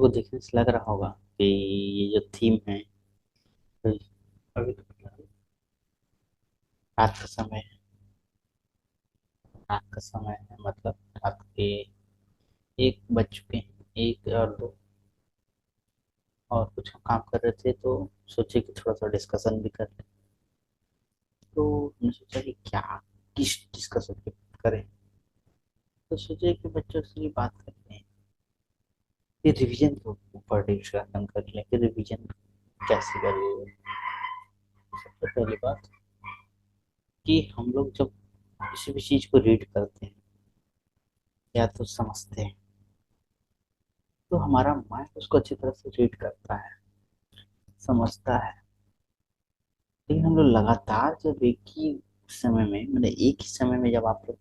वो देखने से लग रहा होगा कि ये जो थीम है, तो अभी तो फिलहाल रात का समय है। रात का समय है मतलब रात के 1 बज चुके हैं, 1 और 2। और कुछ काम कर रहे थे तो सोचे कि थोड़ा सा डिस्कशन भी कर लें। तो हमने सोचा कि क्या किस डिस्कशन पे करें। तो सोचे कि बच्चों से ही बात करते हैं, फिर रिवीजन के ऊपर डिस्कशन कर लें कि रिवीजन कैसे करें। सबसे पहली बात कि हम लोग जब किसी भी चीज को रीड करते हैं या तो समझते हैं, तो हमारा माइंड उसको अच्छी तरह से रीड करता है, समझता है। लेकिन हम लोग लगातार जब एक ही समय में, मतलब एक ही समय में जब आप लोग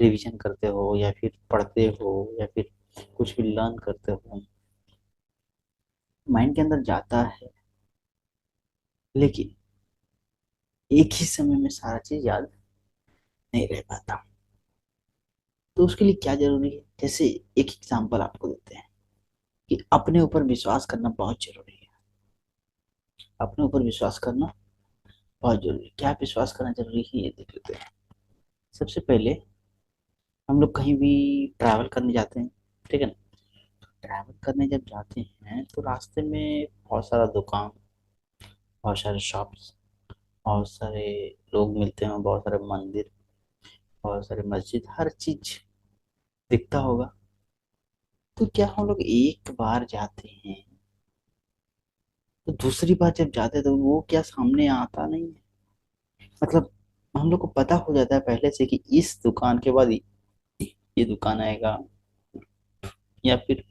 रिवीजन करते हो या फिर पढ़ते हो या फिर कुछ भी लर्न करते हो, माइंड के अंदर जाता है, लेकिन एक ही समय में सारा चीज याद नहीं रह पाता। तो उसके लिए क्या जरूरी है, जैसे एक एग्जांपल आपको देते हैं कि अपने ऊपर विश्वास करना बहुत जरूरी है। अपने ऊपर विश्वास करना बहुत जरूरी है। क्या विश्वास करना जरूरी है, ये देख लेते हैं। सबसे पहले हम लोग कहीं भी ट्रैवल करने जाते हैं, ठीक है ना। ट्रैवल करने जब जाते हैं तो रास्ते में बहुत सारा दुकान, बहुत सारे शॉप्स, बहुत सारे लोग मिलते हैं, बहुत सारे मंदिर, बहुत सारे मस्जिद, हर चीज दिखता होगा। तो क्या हम लोग एक बार जाते हैं तो दूसरी बार जब जाते हैं तो वो क्या सामने आता नहीं है? मतलब हम लोग को पता हो जाता है पहले से कि इस दुकान के बाद ये दुकान आएगा, या फिर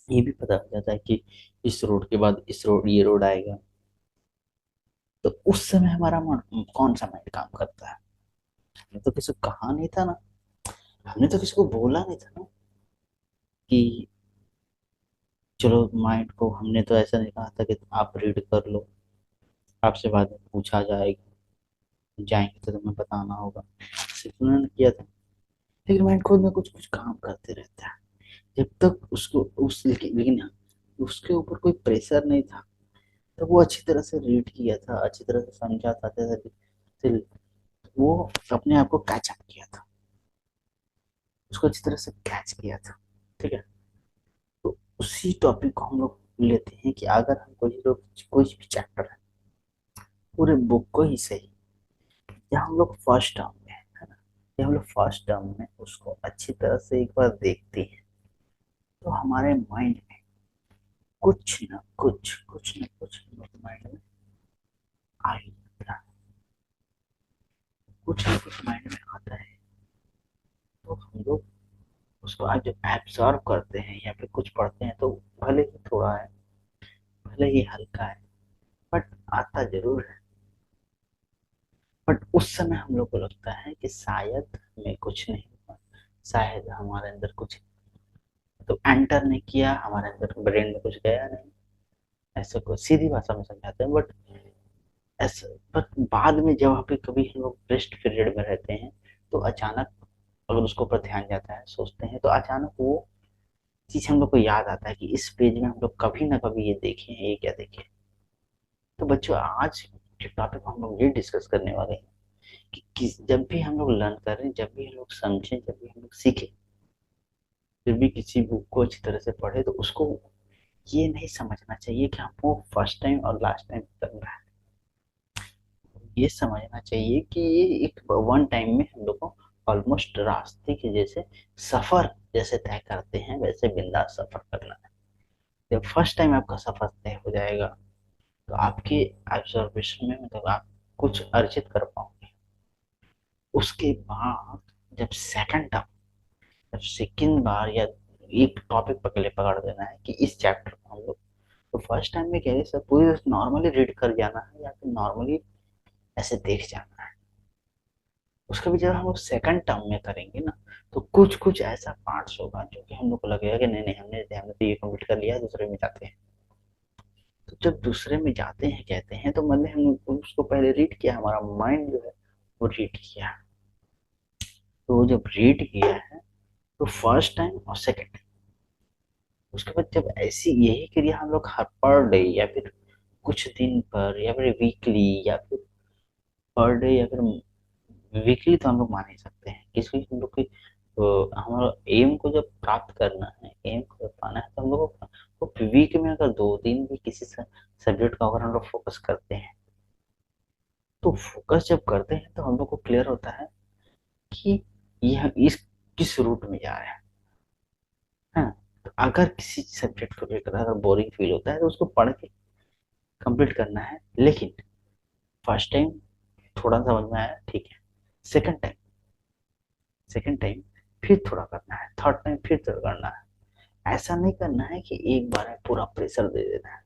ये भी पता हो जाता है कि इस रोड के बाद इस रोड, ये रोड आएगा। तो उस समय हमारा कौन सा माइंड काम करता है? हमने तो किसी को कहा नहीं था ना, हमने तो किसी को बोला नहीं था ना कि चलो माइंड को, हमने तो ऐसा नहीं कहा था कि आप रीड कर लो, आपसे बाद में पूछा जाएगा, जाएंगे तो तुम्हें बताना होगा। सिर्फ उन्होंने किया था। लेकिन माइंड खुद में कुछ कुछ काम करते रहता है जब तक उसको उस लेकिन उसके ऊपर कोई प्रेशर नहीं था। तो वो अच्छी तरह से रीड किया था, अच्छी तरह से समझा था, जैसे वो अपने आप को कैच अप किया था, उसको अच्छी तरह से कैच किया था। ठीक है। तो उसी टॉपिक को हम लोग लेते हैं कि अगर हम कोई भी चैप्टर है, पूरे बुक को ही सही, या हम लोग फर्स्ट टर्म में है ना, या हम लोग फर्स्ट टर्म में उसको अच्छी तरह से एक बार देखते हैं, तो हमारे माइंड में कुछ ना कुछ माइंड में आ ही जाता है। कुछ ना कुछ माइंड में आता है। तो हम लोग उसको आज जब एब्जॉर्व करते हैं या फिर कुछ पढ़ते हैं, तो भले ही थोड़ा है, भले ही हल्का है, बट आता जरूर है। बट उस समय हम लोग को लगता है कि शायद हमें कुछ नहीं हुआ, शायद हमारे अंदर कुछ तो एंटर नहीं किया, हमारे अंदर ब्रेन में कुछ गया नहीं। ऐसे को सीधी भाषा में समझाते हैं, बट ऐसा, बट बाद में जब वहाँ पे कभी हम लोग रेस्ट पीरियड में रहते हैं, तो अचानक अगर उसके ऊपर ध्यान जाता है, सोचते हैं, तो अचानक वो चीज हम लोग को याद आता है कि इस पेज में हम लोग कभी ना कभी ये देखे हैं, ये क्या देखे। तो बच्चों, आज के टॉपिक हम लोग ये डिस्कस करने वाले हैं कि जब भी हम लोग लर्न करें, जब भी हम लोग समझें, जब भी हम लोग सीखें, जब भी किसी बुक को अच्छी तरह से पढ़े, तो उसको ये नहीं समझना चाहिए कि हमको फर्स्ट टाइम और लास्ट टाइम करना है। ये समझना चाहिए कि ये एक वन टाइम में हम लोग को ऑलमोस्ट रास्ते के जैसे, सफर जैसे तय करते हैं, वैसे बिंदास सफर करना है। जब फर्स्ट टाइम आपका सफर तय हो जाएगा, तो आपके ऑब्जर्वेशन में मतलब आप कुछ अर्जित कर पाओगे। उसके बाद जब जब सेकंड बार या एक टॉपिक पकड़ देना है कि इस चैप्टर को हम लोग, तो फर्स्ट टाइम में कह सब पूरी नॉर्मली रीड कर जाना है या फिर नॉर्मली ऐसे देख जाना है। उसके भी जब हम लोग सेकंड टर्म में करेंगे ना, तो कुछ कुछ ऐसा पार्ट्स होगा जो कि हम लोग को लगेगा कि नहीं नहीं, हमने तो ये कंप्लीट कर लिया, दूसरे में जाते हैं। तो जब दूसरे में जाते हैं कहते हैं, तो मतलब हम उसको पहले रीड किया, हमारा माइंड जो है वो रीड किया। तो वो जब रीड किया है, तो फर्स्ट टाइम और सेकंड टाइम उसके बाद जब ऐसी यही क्रिया हम लोग हर पर डे या फिर कुछ दिन पर या फिर वीकली या फिर पर डे या फिर वीकली तो हम लोग मान ही सकते हैं किसी हम लोग की हमारा एम को जब प्राप्त करना है, एम को जब पाना है, तो हम लोग को वीक में अगर 2 दिन भी किसी सब्जेक्ट का अगर हम लोग फोकस करते हैं, तो फोकस जब करते हैं तो हम लोग को क्लियर होता है कि यह इस किस रूट में जा रहा है। हाँ, तो अगर किसी सब्जेक्ट को लेकर अगर बोरिंग फील होता है तो उसको पढ़ के कंप्लीट करना है, लेकिन फर्स्ट टाइम थोड़ा समझ में आया, ठीक है। सेकंड टाइम, सेकंड टाइम फिर थोड़ा करना है, थर्ड टाइम फिर थोड़ा करना है। ऐसा नहीं करना है कि एक बार में पूरा प्रेशर दे देना है,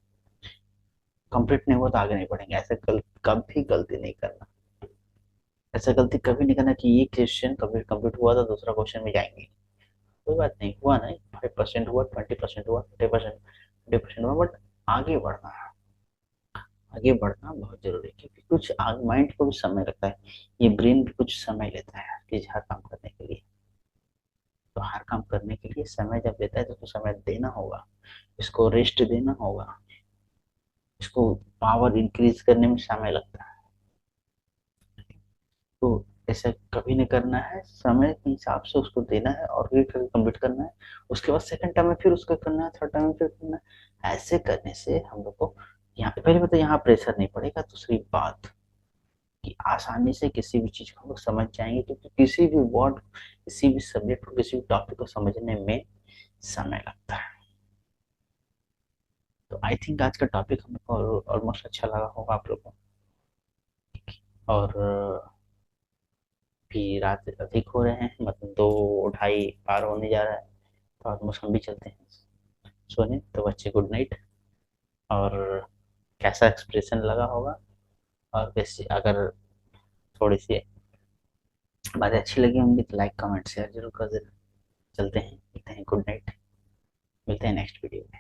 कंप्लीट नहीं हुआ तो आगे नहीं बढ़ेंगे, ऐसा कभी गलती नहीं करना। ऐसा गलती कभी नहीं करना कि ये क्वेश्चन कंप्लीट कंप्लीट हुआ तो दूसरा क्वेश्चन में जाएंगे। कोई बात नहीं, हुआ नहीं, 5% हुआ, 20% हुआ, 30% हुआ, बट आगे बढ़ना है। आगे बढ़ना बहुत जरूरी है, क्योंकि कुछ माइंड को भी समय लगता है, ये ब्रेन भी कुछ समय लेता है कि हर काम करने के लिए। तो हर काम करने के लिए समय जब लेता है तो उसको समय देना होगा, इसको रेस्ट देना होगा, इसको पावर इंक्रीज करने में समय लगता है। तो ऐसा कभी नहीं करना है, समय के हिसाब से उसको देना है और फिर कंप्लीट करना है। उसके बाद सेकंड टाइम में फिर उसका करना है, थर्ड टाइम में फिर करना है। ऐसे करने से हम लोग को यहाँ पे पहले बता, यहाँ प्रेशर नहीं पड़ेगा। दूसरी बात कि आसानी से किसी भी चीज को हम लोग समझ जाएंगे, क्योंकि किसी भी वर्ड, किसी भी सब्जेक्ट को, किसी भी टॉपिक को समझने में समय लगता है। तो आई थिंक आज का टॉपिक हमको ऑलमोस्ट अच्छा लगा होगा आप लोगों को। और भी रात अधिक हो रहे हैं, मतलब 2 ढाई पार होने जा रहा है, तो ऑलमोस्ट हम भी चलते हैं सोने। तो बच्चे गुड नाइट। और कैसा एक्सप्रेशन लगा होगा, और कैसे अगर थोड़ी सी बातें अच्छी लगी होंगी तो लाइक कमेंट शेयर जरूर कर देना। चलते हैं, मिलते हैं, गुड नाइट। मिलते हैं नेक्स्ट वीडियो में।